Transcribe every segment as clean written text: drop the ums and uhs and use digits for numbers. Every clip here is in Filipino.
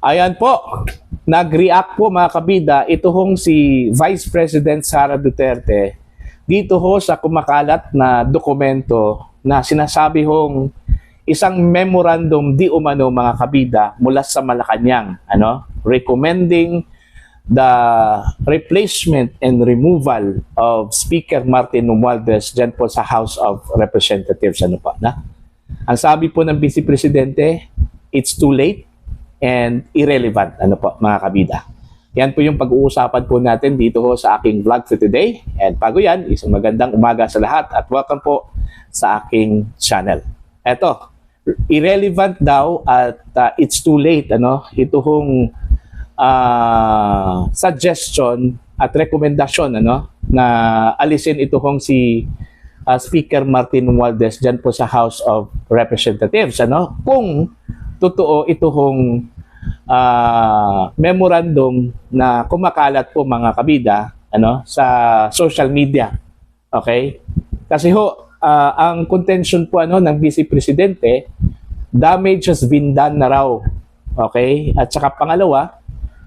Ayan po, nag-react po mga kabida, ito hong si Vice President Sara Duterte dito ho sa kumakalat na dokumento na sinasabi hong isang memorandum di umano mga kabida mula sa Malacanang, recommending the replacement and removal of Speaker Martin Romualdez dyan po sa House of Representatives. Ang sabi po ng Vice Presidente, it's too late and irrelevant, mga kabida. Yan po yung pag-uusapan po natin dito ho sa aking vlog for today. And bago yan, isang magandang umaga sa lahat at welcome po sa aking channel. Eto, irrelevant daw at it's too late. Ito hong suggestion at rekomendasyon na alisin ito hong si Speaker Martin Romualdez dyan po sa House of Representatives. Kung totoo ito hong memorandum na kumakalat po mga kabida sa social media. Okay? Kasi ang contention po ng Vice Presidente, damage has been done na raw. Okay? At saka pangalawa,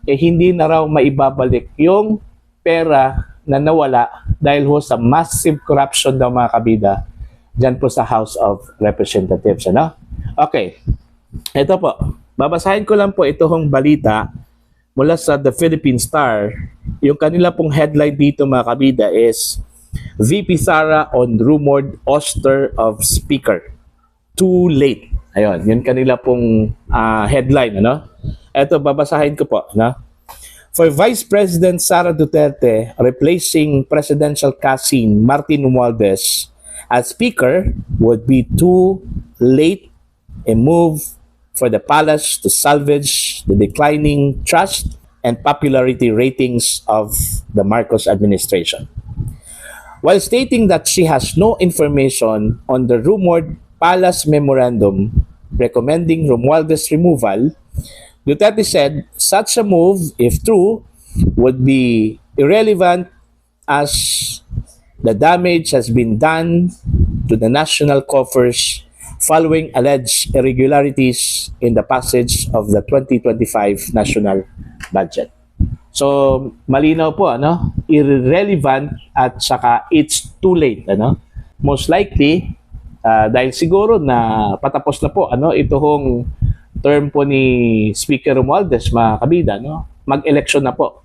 hindi na raw maibabalik yung pera na nawala dahil sa massive corruption ng mga kabida dyan po sa House of Representatives. Okay. Ito po, babasahin ko lang po itong balita mula sa The Philippine Star. Yung kanila pong headline dito mga kabida is VP Sara on rumored ouster of Speaker. Too late. Ayun, yun kanila pong headline. Ito, babasahin ko po. For Vice President Sara Duterte replacing Presidential Cousin Martin Romualdez as Speaker would be too late, a move for the palace to salvage the declining trust and popularity ratings of the Marcos administration. While stating that she has no information on the rumored palace memorandum recommending Romualdez removal, Duterte said such a move, if true, would be irrelevant as the damage has been done to the national coffers following alleged irregularities in the passage of the 2025 national budget. So, malinaw po, irrelevant at saka it's too late, Most likely, dahil siguro na patapos na po, ito hong term po ni Speaker Romualdez, mga kabida, mag-election na po.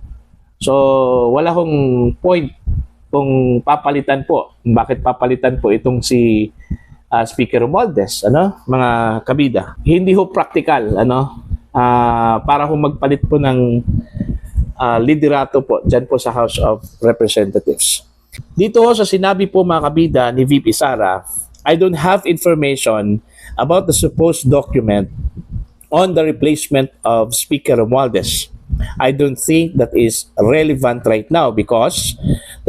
So, wala hong point kung papalitan po. Bakit papalitan po itong si Speaker Romualdez, mga kabida. Hindi ho practical, para ho magpalit po ng liderato po dyan po sa House of Representatives. Dito ho sa sinabi po mga kabida ni VP Sara, I don't have information about the supposed document on the replacement of Speaker Romualdez. I don't think that is relevant right now because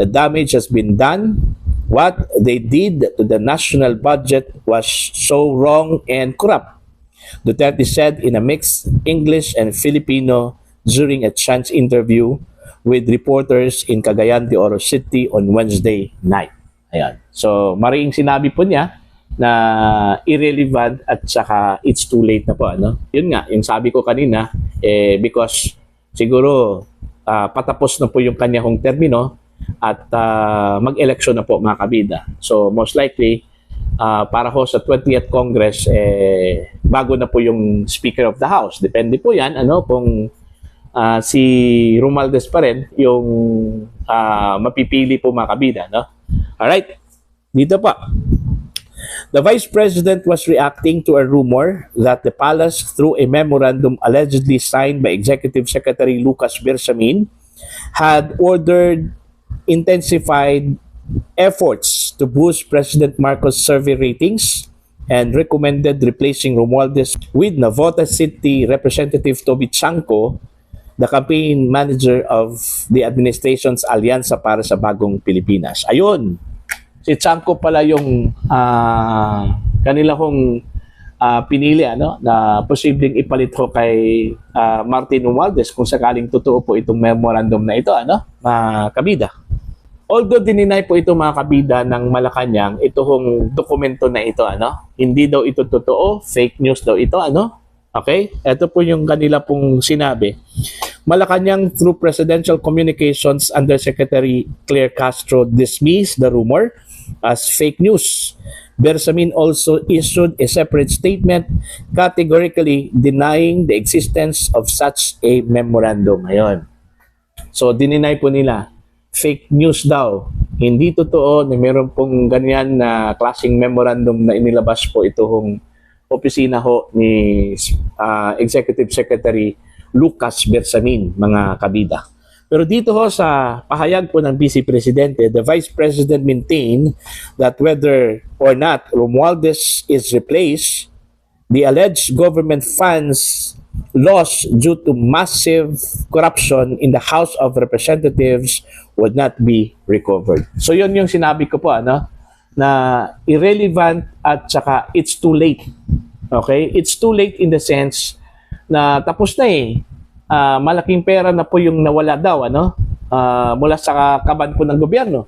the damage has been done. What they did to the national budget was so wrong and corrupt, Duterte said in a mixed English and Filipino during a chance interview with reporters in Cagayan de Oro City on Wednesday night. Ayan. So, mariing sinabi po niya na irrelevant at saka it's too late na po. Yun nga, yung sabi ko kanina, because siguro patapos na po yung kanyang termino, at mag-election na po mga kabida. So most likely para ho sa 20th Congress bago na po yung Speaker of the House. Depende po yan kung si Romualdez pa rin yung mapipili po mga kabida. Alright, dito pa. The Vice President was reacting to a rumor that the palace, through a memorandum allegedly signed by Executive Secretary Lucas Bersamin, had ordered intensified efforts to boost President Marcos' survey ratings and recommended replacing Romualdez with Navotas City Representative Toby Chanco, the campaign manager of the administration's Alyansa para sa Bagong Pilipinas. Ayun, si Chanco pala yung kanila kong pinili na posibleng ipalit ho kay Martin Romualdez kung sakaling totoo po itong memorandum na ito, mga kabida. Although dininay po ito mga kabida ng Malacanang, ito hong dokumento na ito, hindi daw ito totoo, fake news daw ito, Okay? Ito po yung kanila pong sinabi. Malacanang, through presidential communications, Undersecretary Claire Castro dismissed the rumor as fake news. Bersamin also issued a separate statement categorically denying the existence of such a memorandum. Ngayon. So, dininay po nila. Fake news daw. Hindi totoo na meron pong ganyan na klaseng memorandum na inilabas po itong opisina ho ni Executive Secretary Lucas Bersamin, mga kabida. Pero dito ho sa pahayag po ng Vice Presidente, the Vice President maintained that whether or not Romualdez is replaced, the alleged government funds lost due to massive corruption in the House of Representatives would not be recovered. So yun yung sinabi ko po, na irrelevant at saka it's too late. Okay? It's too late in the sense na tapos na malaking pera na po yung nawala daw, mula sa kaban po ng gobyerno.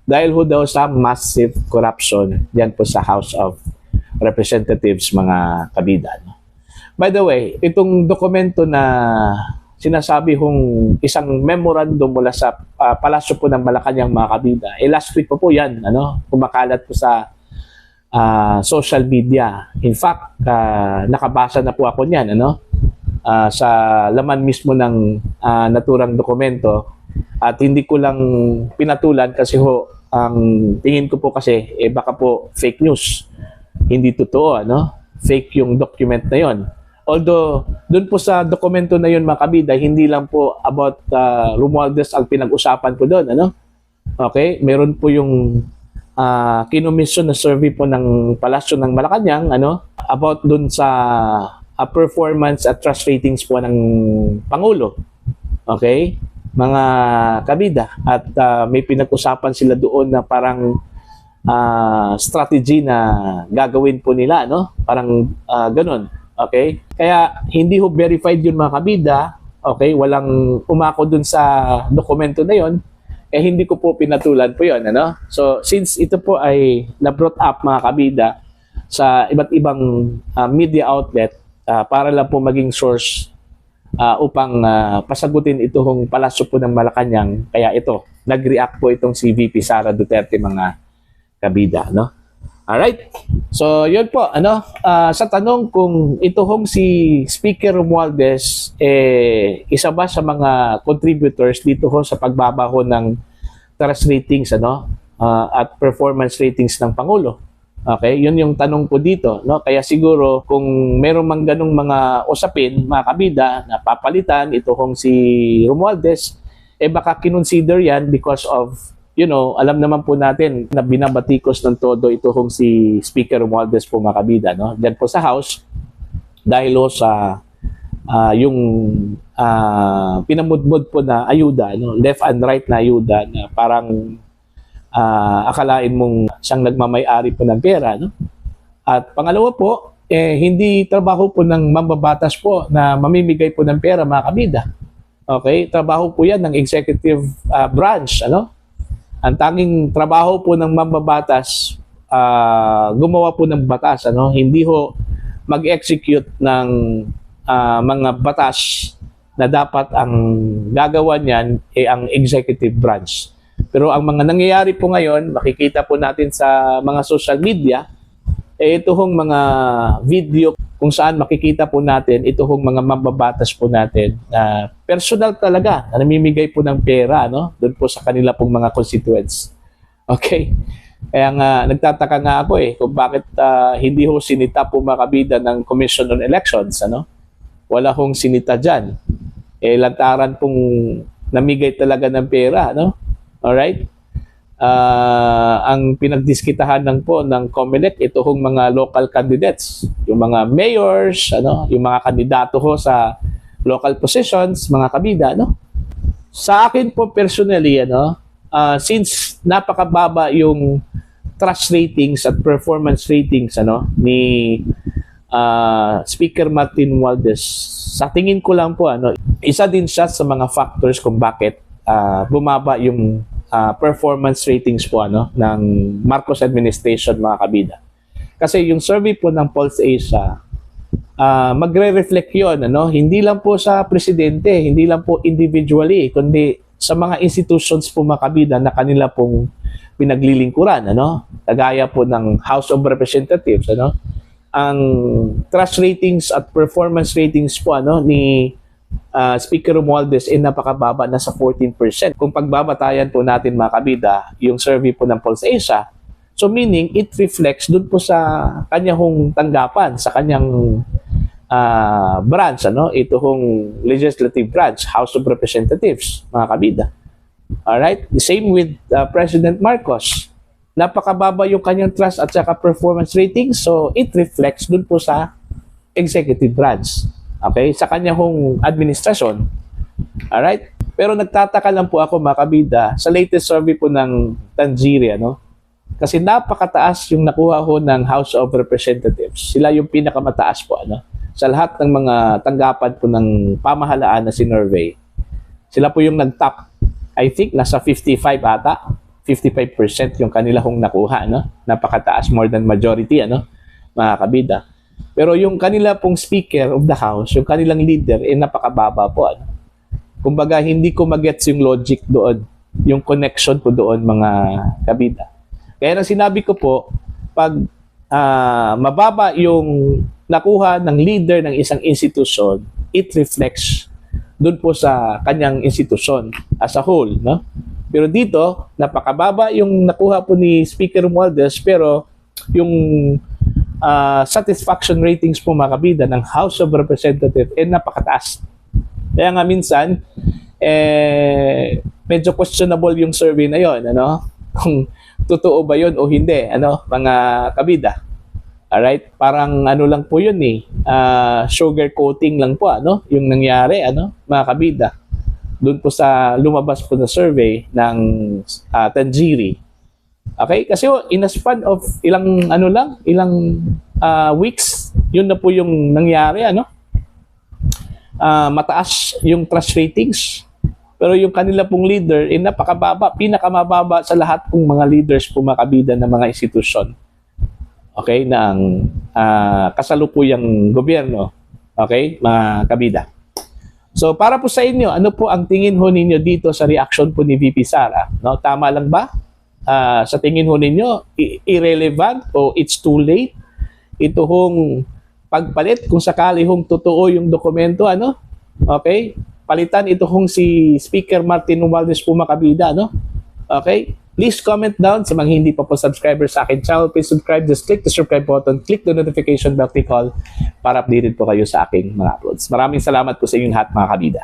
Dahil ho daw sa massive corruption yan po sa House of Representatives, mga kabida. By the way, itong dokumento na sinasabi hong isang memorandum mula sa Palasyo po ng Malacanang, mga kabida, last week po yan, kumakalat po sa social media. In fact, nakabasa na po ako niyan, sa laman mismo ng naturang dokumento, at hindi ko lang pinatulan kasi ho, ang tingin ko po kasi, baka po fake news. Hindi totoo, fake yung document na yon. Although, doon po sa dokumento na yun, mga kabida, hindi lang po about Romualdez ang pinag-usapan ko doon, Okay? Meron po yung kinomisyon na survey po ng Palasyo ng Malacanang, about doon sa performance at trust ratings po ng Pangulo. Okay? Mga kabida. At may pinag-usapan sila doon na parang strategy na gagawin po nila, Parang ganun. Okay? Kaya hindi ho verified yun, mga kabida. Okay? Walang umako dun sa dokumento na yun. Hindi ko po pinatulan po yun, So, since ito po ay na-brought up, mga kabida, sa iba't ibang media outlet, para lang po maging source upang pasagutin itong Palasyo po ng Malacanang. Kaya ito, nag-react po itong si VP Sara Duterte, mga kabida, Alright? So, yun po, sa tanong kung itong si Speaker Romualdez, isa ba sa mga contributors dito ho sa pagbaba ho ng trust ratings, at performance ratings ng Pangulo. Okay? Yun yung tanong ko dito, Kaya siguro, kung meron mang ganong mga usapin, mga kabida, na papalitan itong si Romualdez, baka kinonsider yan because of alam naman po natin na binabatikos ng todo itong si Speaker Romualdez po, mga kabida, Diyan po sa House, dahil sa yung pinamudmud po na ayuda, left and right na ayuda, na parang akalain mong siyang nagmamay-ari po ng pera. At pangalawa po, hindi trabaho po ng mambabatas po na mamimigay po ng pera, mga kabida. Okay? Trabaho po yan ng executive branch, Ang tanging trabaho po ng mambabatas, gumawa po ng batas, Hindi ho mag-execute ng mga batas na dapat ang gagawa niyan ang executive branch. Pero ang mga nangyayari po ngayon, makikita po natin sa mga social media, ito hong mga video kung saan makikita po natin ito hong mga mambabatas po natin na personal talaga na namimigay po ng pera doon po sa kanila pong mga constituents. Okay? Kaya nga nagtataka nga ako kung bakit hindi ho sinita po, mga kabida, ng Commission on Elections, Wala hong sinita diyan. Lantaran pong namigay talaga ng pera, Alright? Ang pinagdiskitahan ng COMELEC, ito hong mga local candidates, yung mga mayors, yung mga kandidato ho sa local positions, mga kabida, Sa akin po personally, since napakababa yung trust ratings at performance ratings, ni Speaker Martin Romualdez, sa tingin ko lang po, isa din siya sa mga factors kung bakit bumaba yung performance ratings po ng Marcos administration, mga kabida. Kasi yung survey po ng Pulse Asia, magre-reflect yun, ano? Hindi lang po sa presidente, hindi lang po individually, kundi sa mga institutions po mga kabida na kanila pong pinaglilingkuran, ano? Kagaya po ng House of Representatives, ano? Ang trust ratings at performance ratings po ano ni Speaker Romualdez ay napakababa na sa 14%. Kung pagbabatayan po natin mga kabida, yung survey po ng PulseAsia, so meaning it reflects dun po sa kanyang tanggapan, sa kanyang branch, ano? Ito hong legislative branch, House of Representatives, mga kabida. Alright? The same with President Marcos. Napakababa yung kanyang trust at saka performance rating, so it reflects dun po sa executive branch. Okay? Sa kanyang administrasyon. Alright? Pero nagtataka lang po ako mga kabida sa latest survey po ng Tangier, no? Kasi napakataas yung nakuha ho ng House of Representatives. Sila yung pinakamataas po, ano? Sa lahat ng mga tanggapan po ng pamahalaan na sinurvey. Sila po yung nag-top. I think nasa 55 ata. 55% yung kanila hong nakuha, no? Napakataas, more than majority, ano? Mga kabida. Pero yung kanila pong Speaker of the House, yung kanilang leader, napakababa po, ano? Kumbaga, hindi ko magets yung logic doon, yung connection po doon, mga kabida. Kaya nang sinabi ko po, pag mababa yung nakuha ng leader ng isang institution, it reflects doon po sa kanyang institution as a whole, no? Pero dito, napakababa yung nakuha po ni Speaker Romualdez, pero yung satisfaction ratings po mga kabida ng House of Representatives napakataas. Kaya nga minsan, medyo questionable yung survey na yon, ano? Kung totoo ba yon o hindi, ano, mga kabida. Alright? Parang ano lang po yun sugar coating lang po, ano? Yung nangyari, ano, mga kabida. Doon po sa lumabas po na survey ng Tangier. Okay? Kasi in a span of ilang weeks, yun na po yung nangyari, ano? Mataas yung trust ratings. Pero yung kanila pong leader napakababa, pinakamababa sa lahat pong mga leaders po makabida ng mga institusyon. Okay? Ng kasalukuyang gobyerno. Okay? Mga kabida. So para po sa inyo, ano po ang tingin ho ninyo dito sa reaction po ni VP Sara? No, tama lang ba? Sa tingin ho ninyo, irrelevant o it's too late? Ito hong pagpalit kung sakali hong totoo yung dokumento, ano? Okay? Palitan ito hong si Speaker Martin Romualdez po makabida, no? Okay? Please comment down sa mga hindi pa po subscriber sa akin channel. Please subscribe. Just click the subscribe button. Click the notification bell. Click all para updated po kayo sa aking mga uploads. Maraming salamat po sa inyong lahat mga kabida.